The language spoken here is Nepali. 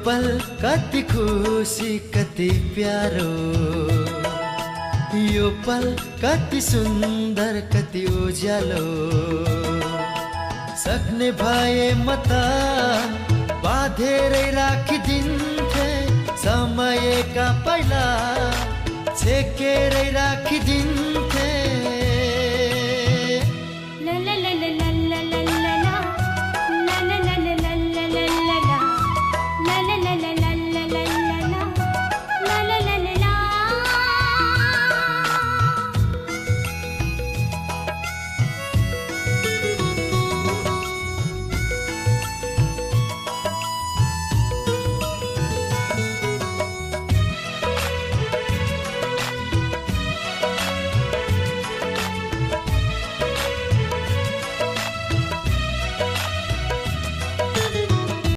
पल कति खुसी कति प्यारो, यो पल कति सुन्दर कति उज्यालो। सक्ने भए म त बाँधेरै राखिदिन्थे समयका पहिला, छेकेरै राखिदिन्थे